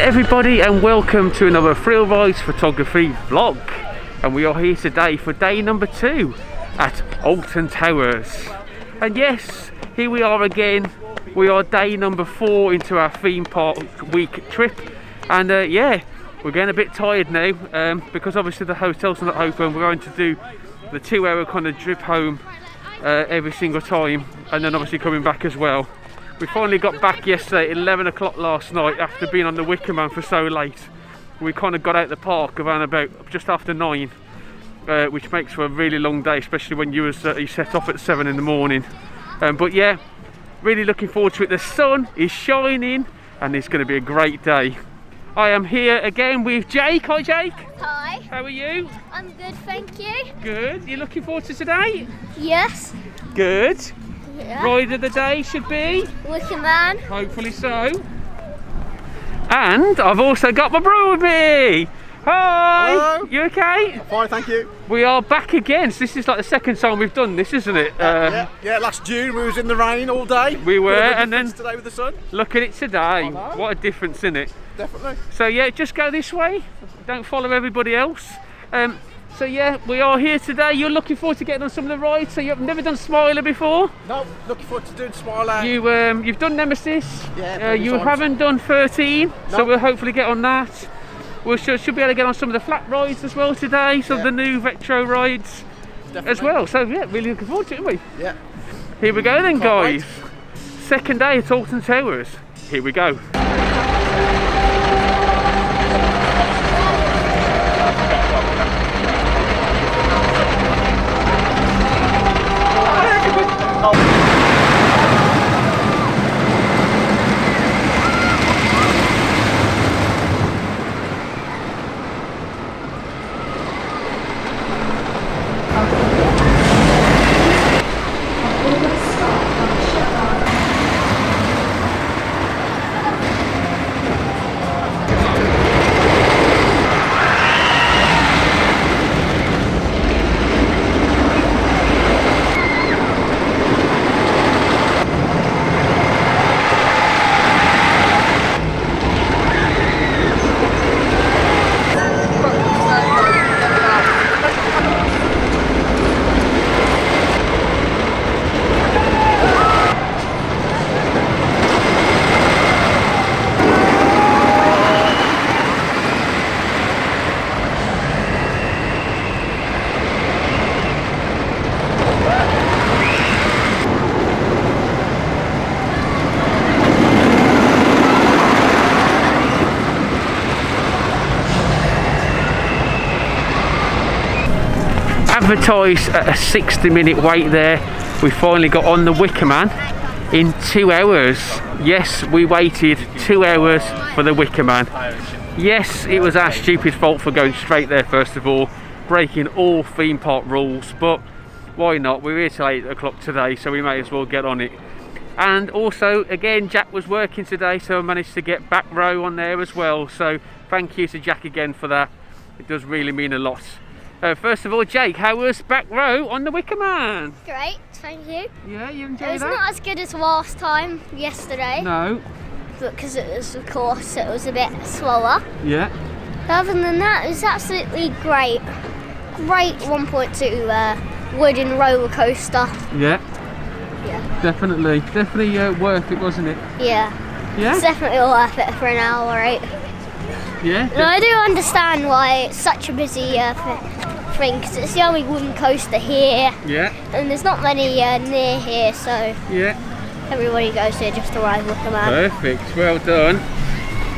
Hello everybody and welcome to another Thrillridesphotography vlog, and we are here today for day number 2 at Alton Towers. And yes, here we are again. We are day number 4 into our theme park week trip, and yeah, we're getting a bit tired now because obviously the hotel's not open. We're going to do the 2-hour kind of trip home every single time, and then obviously coming back as well. We finally got back yesterday at 11 o'clock last night after being on the Wicker Man for so late. We kind of got out the park around about just after 9, which makes for a really long day, especially when you set off at 7 in the morning. But yeah, really looking forward to it. The sun is shining and it's going to be a great day. I am here again with Jake. Hi Jake. Hi. How are you? I'm good, thank you. Good. You looking forward to today? Yes. Good. Yeah. Ride of the day should be? Wicker Man. Hopefully so. And I've also got my bro with me. Hi. Hello. You okay? Fine, thank you. We are back again. So this is like the second time we've done this, isn't it? Yeah, last June we was in the rain all day. We were, and then today with the sun. Look at it today. What a difference, isn't it? Definitely. So yeah, just go this way. Don't follow everybody else. So yeah, we are here today. You're looking forward to getting on some of the rides. So you've never done Smiler before? No, looking forward to doing Smiler. You've done Nemesis. Yeah. You haven't done 13, no. So we'll hopefully get on that. We should be able to get on some of the flat rides as well today. Some of the new retro rides as well. So yeah, really looking forward to it, aren't we? Yeah. Here we go then, guys. Wait. Second day at Alton Towers. Here we go. Advertised at a 60-minute wait there. We finally got on the Wicker Man in 2 hours. Yes, we waited 2 hours for the Wicker Man. Yes, it was our stupid fault for going straight there first of all, breaking all theme park rules, but why not? We're here till 8 o'clock today, so we may as well get on it. And also, again, Jack was working today, so I managed to get back row on there as well, so thank you to Jack again for that. It does really mean a lot. First of all, Jake, how was back row on the Wicker Man? Great, thank you. Yeah, you enjoyed that? It was not as good as last time yesterday. No. Because it was, of course, it was a bit slower. Yeah. Other than that, it was absolutely great. Great 1.2 wooden roller coaster. Yeah. Yeah. Definitely worth it, wasn't it? Yeah. Yeah? It's definitely worth it for an hour, right? Yeah. And I do understand why it's such a busy thing, because it's the only wooden coaster here. Yeah. And there's not many near here, so yeah, everybody goes here just to ride Wicker Man. Perfect, well done.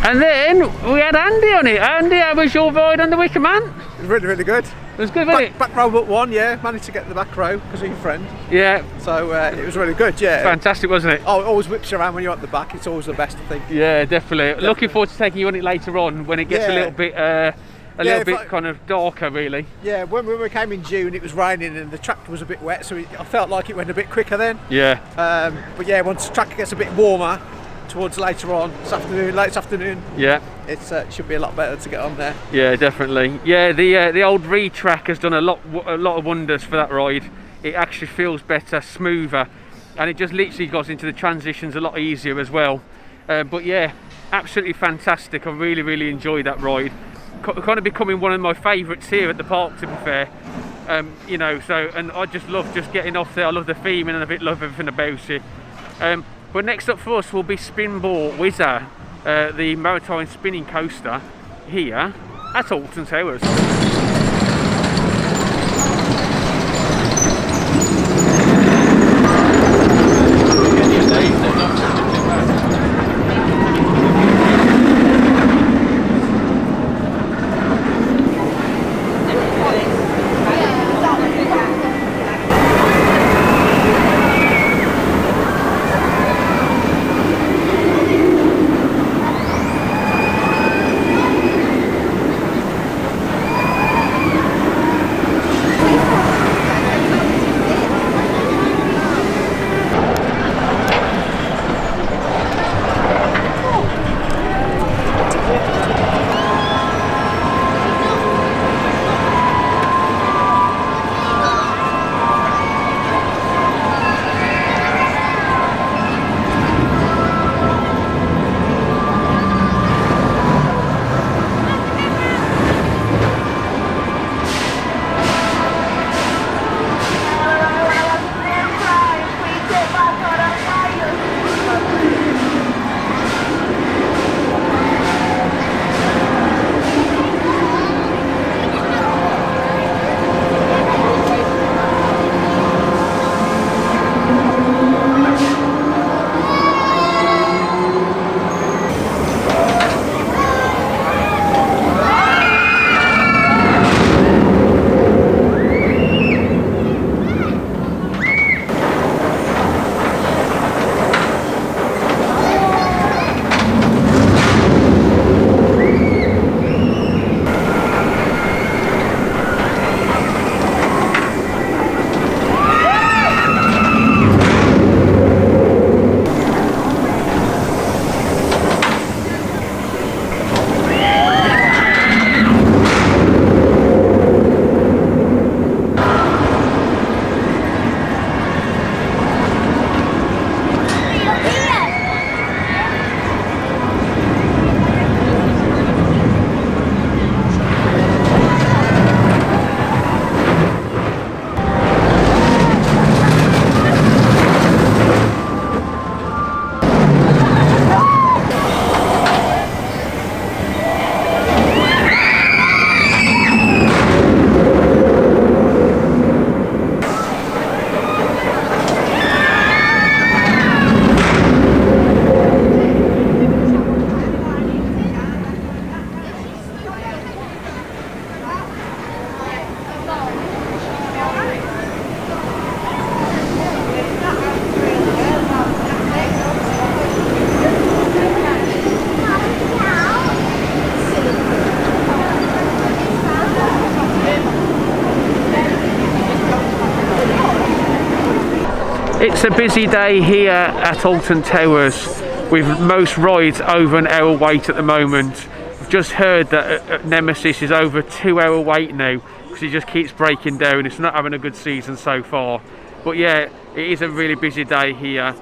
And then we had Andy on it. Andy, how was your ride on the Wicker Man? It was really, really good. It was good, wasn't it? Back row but one, yeah. Managed to get the back row because of your friend. Yeah. So it was really good, yeah. Fantastic, wasn't it? Oh, it always whips you around when you're at the back. It's always the best, I think. Yeah, definitely. Looking forward to taking you on it later on when it gets a little bit kind of darker, really. Yeah, when we came in June, it was raining and the track was a bit wet, so I felt like it went a bit quicker then. Yeah. But yeah, once the track gets a bit warmer, towards later on, late afternoon. Yeah. It should be a lot better to get on there. Yeah, definitely. Yeah, the old retrack has done a lot of wonders for that ride. It actually feels better, smoother, and it just literally goes into the transitions a lot easier as well. But yeah, absolutely fantastic. I really enjoyed that ride. Kind of becoming one of my favourites here at the park, to be fair. You know, so, and I just love just getting off there. I love the theming and I love everything about it. But next up for us will be Spinball Whizzer, the maritime spinning coaster here at Alton Towers. It's a busy day here at Alton Towers with most rides over an hour wait at the moment. I've just heard that Nemesis is over a 2 hour wait now because he just keeps breaking down. It's not having a good season so far. But yeah, it is a really busy day here.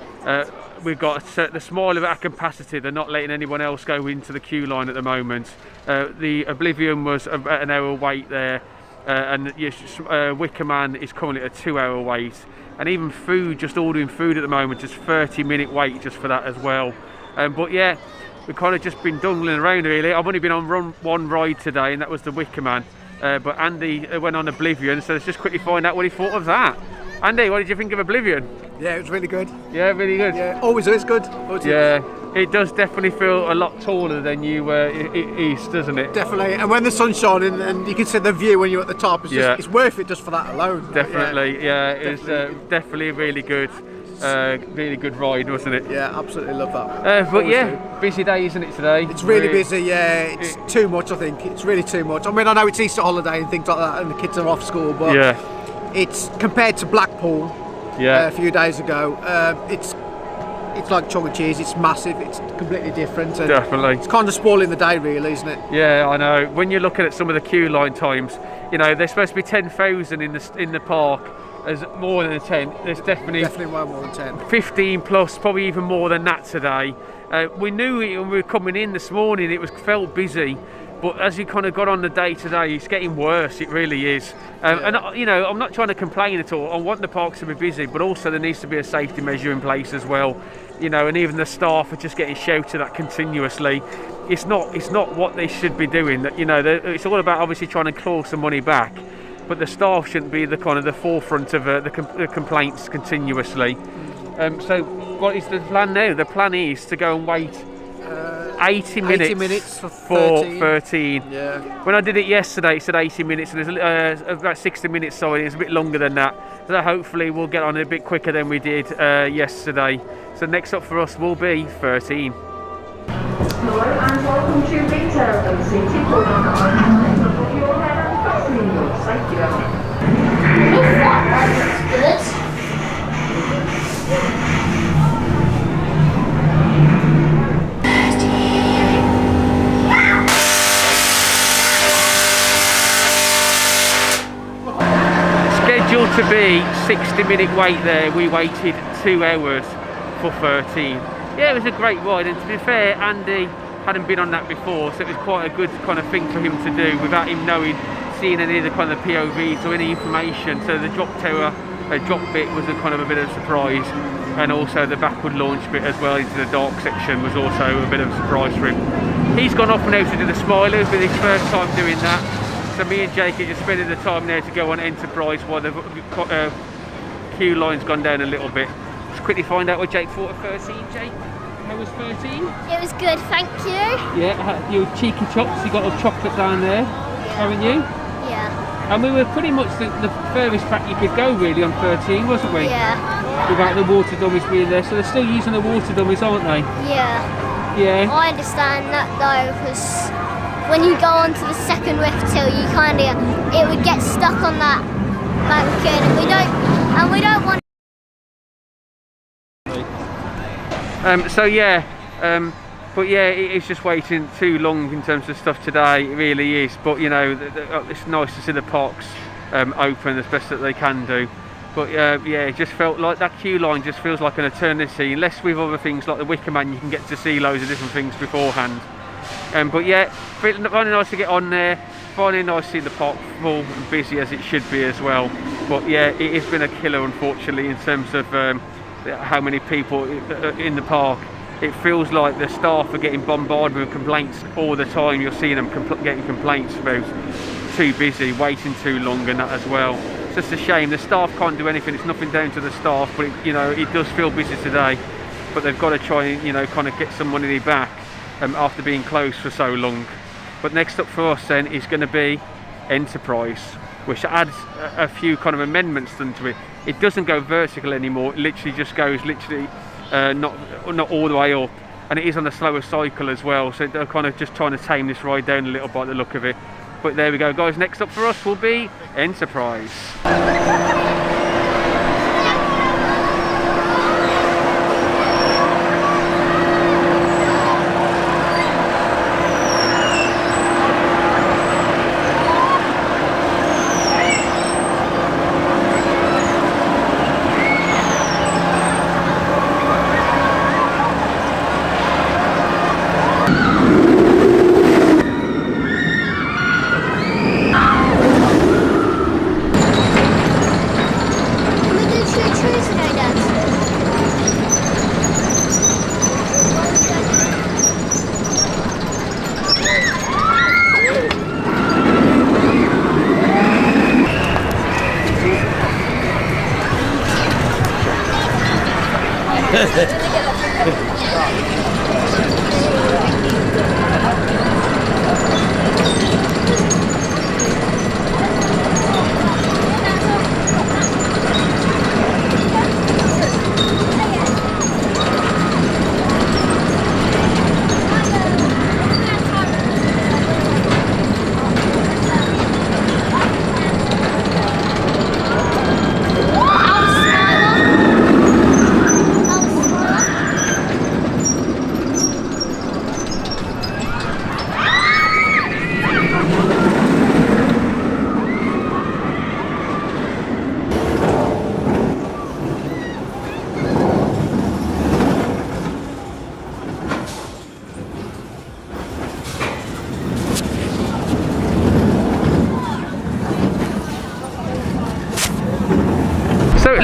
We've got the small of our capacity. They're not letting anyone else go into the queue line at the moment. The Oblivion was about an hour wait there. And Wicker Man is currently at a 2 hour wait, and even food, just ordering food at the moment, just 30-minute wait just for that as well. But yeah, we've kind of just been dungling around really. I've only been on one ride today, and that was the Wicker Man, but Andy went on Oblivion, so let's just quickly find out what he thought of that. Andy, what did you think of Oblivion? Yeah, it was really good. Yeah, really good. Yeah, always is good. Yeah, it does definitely feel a lot taller than you east, doesn't it? Definitely, and when the sun's shining and you can see the view when you're at the top, it's, just, it's worth it just for that alone. Definitely, yeah, it's definitely a really good ride, wasn't it? Yeah, absolutely love that. But yeah, busy day, isn't it, today? It's really busy, yeah. It's too much, I think. It's really too much. I mean, I know it's Easter holiday and things like that, and the kids are off school, but it's compared to Blackpool a few days ago. It's like chalk and cheese. It's massive. It's completely different. And definitely. It's kind of spoiling the day, really, isn't it? Yeah, I know. When you're looking at some of the queue line times, you know, there's supposed to be 10,000 in the park. There's more than 10. There's definitely way more than 10. 15 plus, probably even more than that today. We knew it when we were coming in this morning, it felt busy, but as you kind of got on the day today, it's getting worse. It really is. And you know, I'm not trying to complain at all. I want the parks to be busy, but also there needs to be a safety measure in place as well. You know, and even the staff are just getting shouted at continuously. It's not what they should be doing. That, you know, it's all about obviously trying to claw some money back, but the staff shouldn't be the kind of the forefront of the complaints continuously. So what is the plan now? The plan is to go and wait 80 minutes for 13. Yeah. When I did it yesterday, it said 80 minutes, and there's about 60 minutes, sorry, it's a bit longer than that. So hopefully we'll get on a bit quicker than we did yesterday. So next up for us will be 13. Hello and welcome to Retail City. Put on the eye above your head and fasten your safety belt. That's good. Scheduled to be 60-minute wait there, we waited 2 hours for 13. Yeah, it was a great ride, and to be fair, Andy hadn't been on that before, so it was quite a good kind of thing for him to do without him seeing any of the kind of POVs or any information. So the drop tower, drop bit was a kind of a bit of a surprise, and also the backward launch bit as well into the dark section was also a bit of a surprise for him. He's gone off now to do the spoilers, but his first time doing that. So me and Jake are just spending the time now to go on Enterprise while the queue line's gone down a little bit. Let's quickly find out what Jake thought of 13. Jake, how was 13? It was good, thank you. Yeah, your cheeky chops, you got a chocolate down there, haven't you? Yeah. And we were pretty much the furthest back you could go really on 13, wasn't we? Yeah. Without the water dummies being there, so they're still using the water dummies, aren't they? Yeah. Yeah. I understand that though, because when you go on to the second rift hill, you it would get stuck on that mannequin, and we don't want. So yeah, but yeah, it's just waiting too long in terms of stuff today. It really is. But you know, it's nice to see the parks open as best that they can do. But yeah, it just felt like that queue line just feels like an eternity. Unless with other things like the Wicker Man, you can get to see loads of different things beforehand. But yeah, finding nice to get on there, finding nice to see the park full and busy as it should be as well. But yeah, it has been a killer unfortunately in terms of how many people in the park. It feels like the staff are getting bombarded with complaints all the time. You're seeing them getting complaints about too busy, waiting too long and that as well. It's just a shame. The staff can't do anything. It's nothing down to the staff, but it does feel busy today. But they've got to try and kind of get some money back after being closed for so long. But next up for us then is going to be Enterprise, which adds a few kind of amendments to it. It doesn't go vertical anymore. It literally just goes not all the way up, and it is on a slower cycle as well. So they're kind of just trying to tame this ride down a little by the look of it. But there we go, guys. Next up for us will be Enterprise.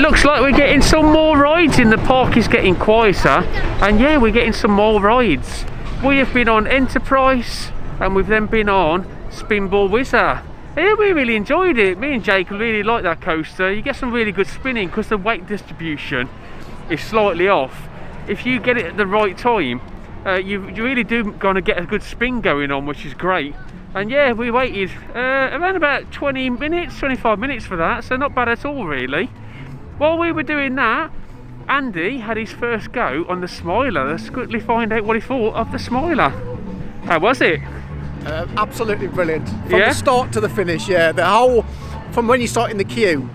looks like we're getting some more rides in. The park is getting quieter, and yeah, we're getting some more rides. We have been on Enterprise, and we've then been on Spinball Whizzer. Yeah, we really enjoyed it. Me and Jake really like that coaster. You get some really good spinning because the weight distribution is slightly off. If you get it at the right time, you really do gonna get a good spin going on, which is great. And yeah, we waited around about 20 minutes, 25 minutes for that, so not bad at all really. While we were doing that, Andy had his first go on the Smiler. Let's quickly find out what he thought of the Smiler. How was it? Absolutely brilliant. From the start to the finish, yeah. The whole, from when you start in the queue,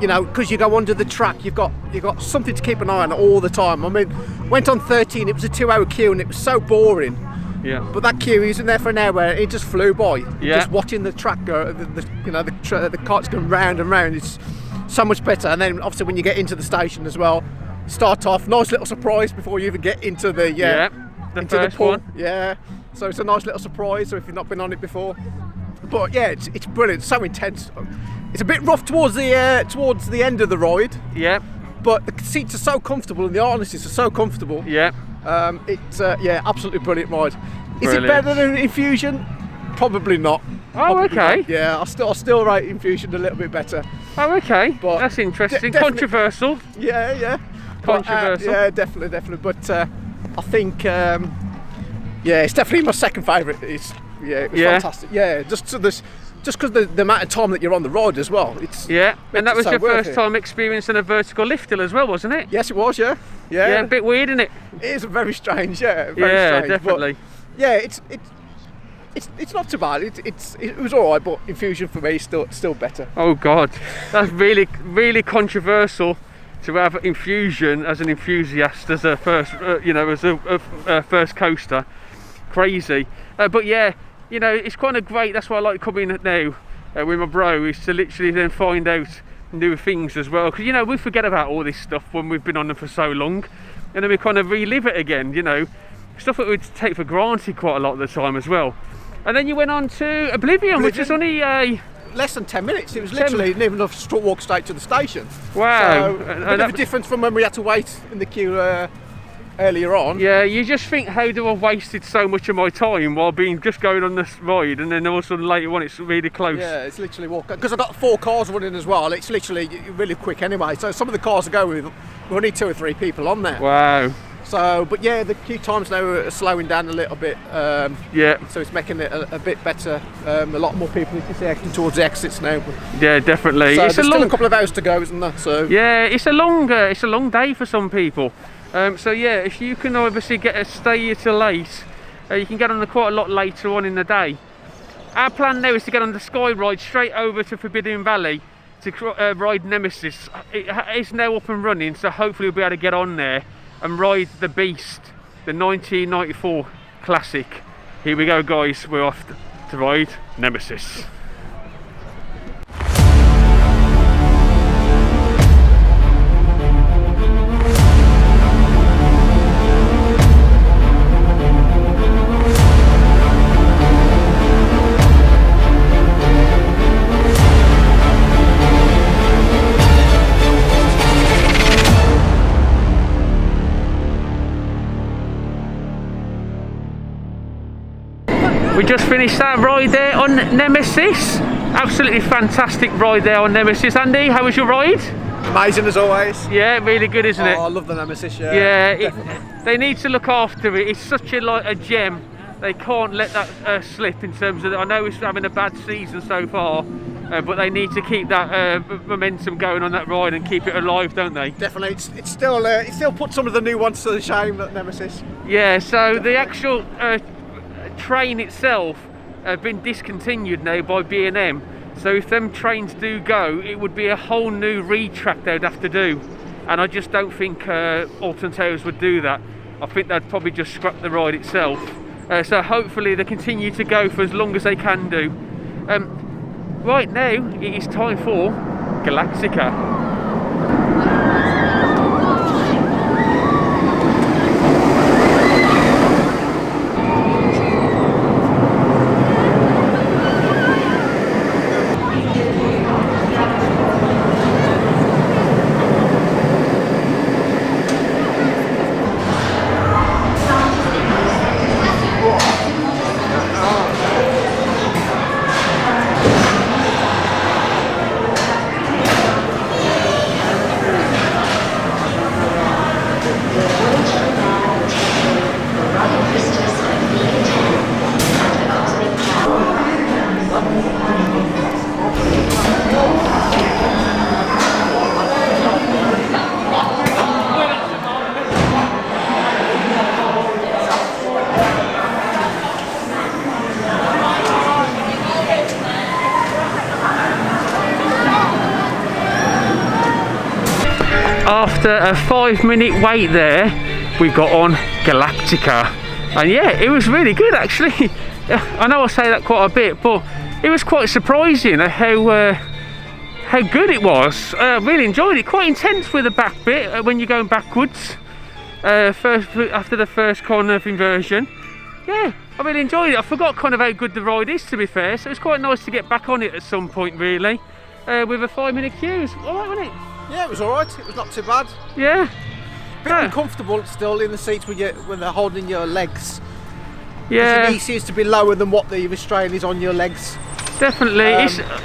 you know, because you go under the track, you've got something to keep an eye on all the time. I mean, went on 13, it was a 2-hour queue and it was so boring. Yeah. But that queue, he was in there for an hour, it just flew by. Yeah. Just watching the track go, the carts going round and round, it's so much better. And then obviously when you get into the station as well, start off, nice little surprise before you even get into the into the pool. Yeah. So it's a nice little surprise, so if you've not been on it before. But yeah, it's brilliant, it's so intense. It's a bit rough towards the end of the ride. Yeah. But the seats are so comfortable and the harnesses are so comfortable. Yeah. It's absolutely brilliant ride. Is it better than Infusion? Probably not. Oh, okay. Not. Yeah, I'll still rate Infusion a little bit better. Oh, okay. But that's interesting. Controversial. Yeah. Controversial. Yeah, definitely. But I think it's definitely my second favourite. It was fantastic. Yeah, just because the amount of time that you're on the ride as well. And that was your first time experiencing a vertical lift hill as well, wasn't it? Yes, it was. Yeah, a bit weird, isn't it? It is very strange. Yeah, very strange. Definitely. But yeah, it's not too bad. It was all right, but Infusion for me is still better. Oh God, that's really controversial to have Infusion as an enthusiast as a first, as a first coaster. Crazy, but yeah. You know, it's kind of great. That's why I like coming now with my bro, is to literally then find out new things as well. Because, you know, we forget about all this stuff when we've been on them for so long. And then we kind of relive it again, you know. Stuff that we take for granted quite a lot of the time as well. And then you went on to Oblivion, which is only less than 10 minutes. It was literally near enough to walk straight to the station. Wow. So, a bit of a difference from when we had to wait in the queue earlier on. Yeah, you just think, how do I wasted so much of my time while just going on this ride, and then all of a sudden later on it's really close. Yeah, it's literally walking, because I've got 4 cars running as well. It's literally really quick anyway, so some of the cars I go with, we only 2 or 3 people on there. Wow. So, but yeah, the queue times now are slowing down a little bit. So it's making it a bit better. A lot more people, you can see, heading towards the exits now. Yeah, definitely. So there's still a couple of hours to go, isn't there? So yeah, it's a long day for some people. So yeah, if you can obviously stay here till late, you can get on quite a lot later on in the day. Our plan now is to get on the Sky Ride straight over to Forbidden Valley to ride Nemesis. It is now up and running, so hopefully we'll be able to get on there and ride the Beast, the 1994 classic. Here we go, guys, we're off to ride Nemesis. We just finished that ride there on Nemesis. Absolutely fantastic ride there on Nemesis. Andy, how was your ride? Amazing as always. Yeah, really good, isn't it? I love the Nemesis, they need to look after it. It's such a gem. They can't let that slip in terms of, I know it's having a bad season so far, but they need to keep that momentum going on that ride and keep it alive, don't they? Definitely. It still puts some of the new ones to the shame, that Nemesis. Yeah, so the actual train itself been discontinued now by B&M, so if them trains do go, it would be a whole new retrack they'd have to do, and I just don't think Alton Towers would do that. I think they'd probably just scrap the ride itself. So hopefully they continue to go for as long as they can do. Right now it is time for Galactica. after a 5-minute wait there, we got on Galactica. And yeah, it was really good actually. I know I say that quite a bit, but it was quite surprising how good it was. Really enjoyed it. Quite intense with the back bit when you're going backwards. After the first kind of inversion. Yeah, I really enjoyed it. I forgot kind of how good the ride is, to be fair, so it's quite nice to get back on it at some point really. With a 5-minute queue. It was alright, wasn't it? Yeah, it was alright. It was not too bad. Yeah. A bit uncomfortable still in the seats when they're holding your legs. Yeah. The knee seems to be lower than what the restraint is on your legs. Definitely.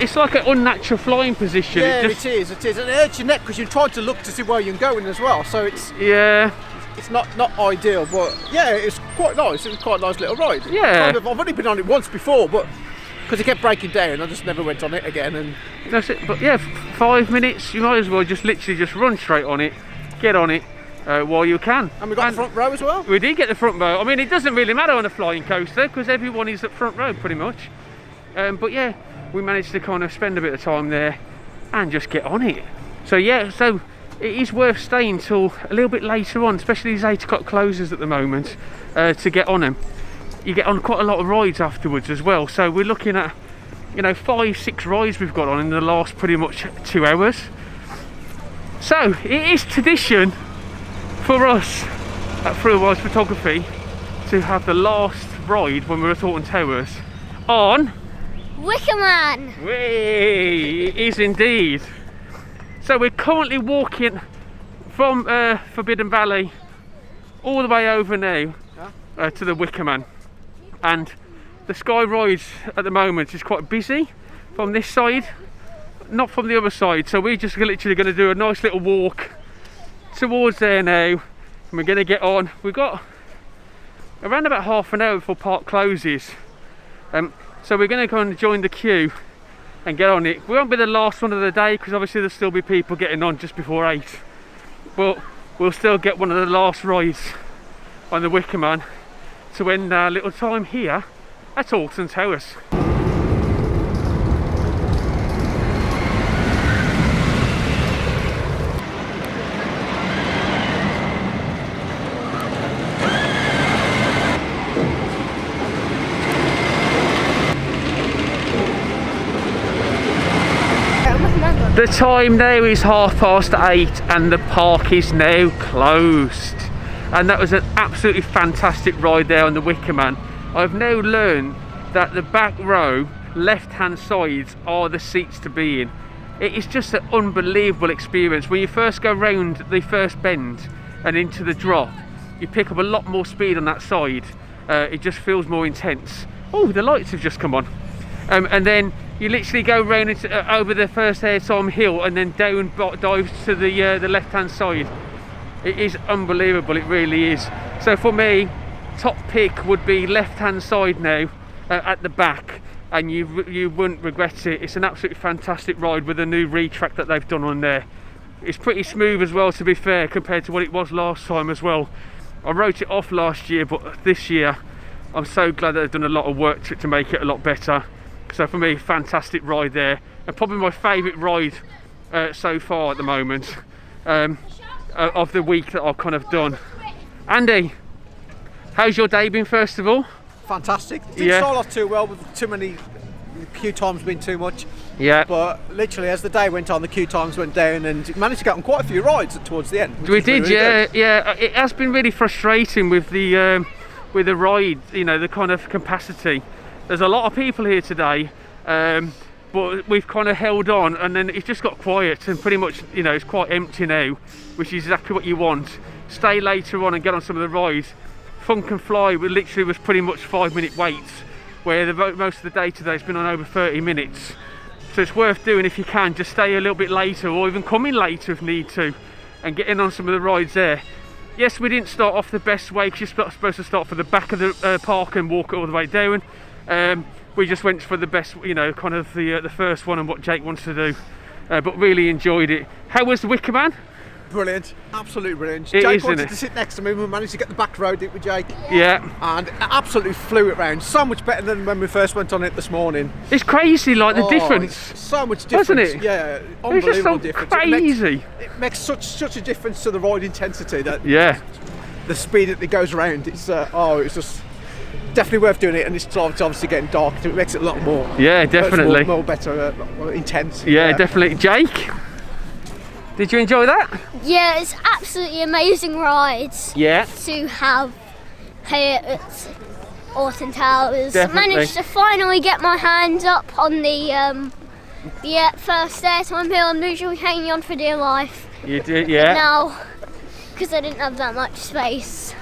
It's like an unnatural flying position. Yeah, it is. And it hurts your neck because you're trying to look to see where you're going as well. So it's not ideal, but yeah, it's quite nice. It was quite a nice little ride. Yeah. I've only been on it once before, but because it kept breaking down, I just never went on it again. And that's it. But yeah, 5 minutes. You might as well just literally run straight on it, get on it. While you can. And we got the front row as well? We did get the front row. I mean, it doesn't really matter on a flying coaster because everyone is at front row pretty much. But yeah, we managed to kind of spend a bit of time there and just get on it. So yeah, so it is worth staying till a little bit later on, especially these 8 o'clock closers at the moment, to get on them. You get on quite a lot of rides afterwards as well. So we're looking at, 5-6 rides we've got on in the last pretty much 2 hours. So it is tradition for us at Thrillridesphotography to have the last ride when we're at Alton Towers on Wicker Man. It is indeed. So we're currently walking from Forbidden Valley all the way over now to the Wicker Man, and the Sky Rides at the moment is quite busy from this side, not from the other side, so we're just literally going to do a nice little walk towards there now, and we're going to get on. We've got around about half an hour before park closes, so we're going to go and join the queue and get on it. We won't be the last one of the day because obviously there'll still be people getting on just before 8, but we'll still get one of the last rides on the Wicker Man to end our little time here at Alton Towers. The time now is 8:30 and the park is now closed. And that was an absolutely fantastic ride there on the Wicker Man. I've now learned that the back row, left-hand sides, are the seats to be in. It is just an unbelievable experience. When you first go round the first bend and into the drop, you pick up a lot more speed on that side. It just feels more intense. Oh, the lights have just come on. And then you literally go round over the first airtime hill and then down dives to the left-hand side. It is unbelievable, it really is. So for me, top pick would be left-hand side now at the back, and you wouldn't regret it. It's an absolutely fantastic ride with a new retrack that they've done on there. It's pretty smooth as well, to be fair, compared to what it was last time as well. I wrote it off last year, but this year I'm so glad that they've done a lot of work to make it a lot better. So for me, fantastic ride there, and probably my favourite ride so far at the moment of the week that I've kind of done. Andy, how's your day been first of all? Fantastic. Didn't start off too well with too many queue times been too much. Yeah. But literally as the day went on, the queue times went down and managed to get on quite a few rides towards the end. We did, really yeah. It has been really frustrating with the ride, the kind of capacity. There's a lot of people here today, but we've kind of held on, and then it's just got quiet and pretty much, it's quite empty now, which is exactly what you want. Stay later on and get on some of the rides. Funk and Fly literally was pretty much 5-minute waits, where most of the day today has been on over 30 minutes. So it's worth doing if you can. Just stay a little bit later, or even come in later if need to, and get in on some of the rides there. Yes, we didn't start off the best way because you're supposed to start from the back of the park and walk all the way down. We just went for the best, kind of the first one and what Jake wants to do, but really enjoyed it. How was the Wicker Man? Brilliant, absolutely brilliant. It Jake is, wanted isn't to it? sit next to me. We managed to get the back row, didn't we, Jake? Yeah. And absolutely flew it round. So much better than when we first went on it this morning. It's crazy, like the difference. So much difference. Wasn't it? Yeah, It's just so unbelievable difference. crazy. It makes such a difference to the ride intensity that the speed that it goes around. It's it's just definitely worth doing it, and it's obviously getting dark. It makes it a lot more. Yeah, definitely. More better, more intense. Yeah, definitely. Jake, did you enjoy that? Yeah, it's absolutely amazing rides. Yeah. To have here at Alton Towers. Definitely. Managed to finally get my hands up on the first airtime hill. I'm usually hanging on for dear life. You did, yeah. Now, because I didn't have that much space,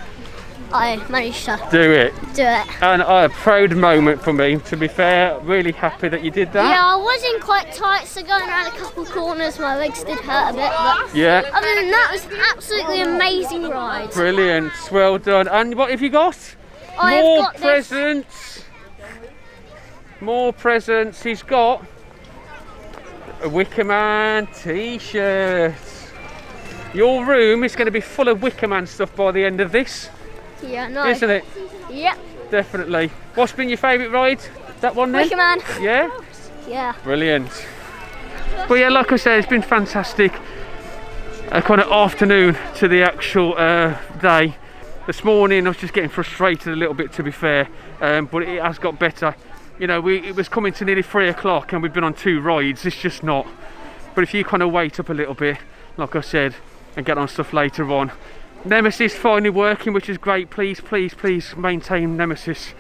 I managed to do it. And a proud moment for me, to be fair. Really happy that you did that. yeah, I was in quite tight, so going around a couple of corners, my legs did hurt a bit. But yeah. other than that, it was an absolutely amazing ride. Brilliant. Well done. And what have you got? More presents. More presents. He's got a Wicker Man t-shirt. Your room is going to be full of Wicker Man stuff by the end of this. Yeah, nice. Isn't it? Yep. Definitely. What's been your favourite ride? That one then? Wicker Man. Yeah? Yeah. Brilliant. But yeah, like I said, it's been fantastic. A kind of afternoon to the actual day. This morning I was just getting frustrated a little bit, to be fair, but it has got better. You know, it was coming to nearly 3 o'clock and we've been on 2 rides. It's just not. But if you kind of wait up a little bit, like I said, and get on stuff later on. Nemesis finally working, which is great. Please maintain Nemesis.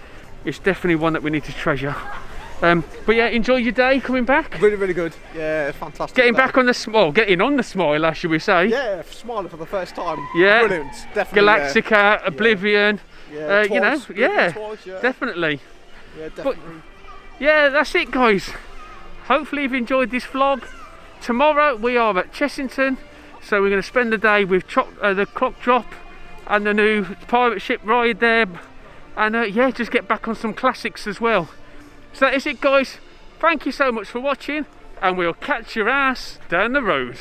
It's definitely one that we need to treasure. But yeah, enjoy your day coming back. Really good. Yeah, fantastic. Getting back on the getting on the smiler, should we say? Yeah, smiling for the first time. Yeah, brilliant. Definitely. Galactica, Oblivion. Yeah, you know, twice, definitely. Yeah, definitely. But yeah, that's it, guys. Hopefully you've enjoyed this vlog. Tomorrow we are at Chessington. So we're going to spend the day with the clock drop and the new pirate ship ride there, and yeah, just get back on some classics as well. So that is it, guys. Thank you so much for watching, and we'll catch your ass down the road.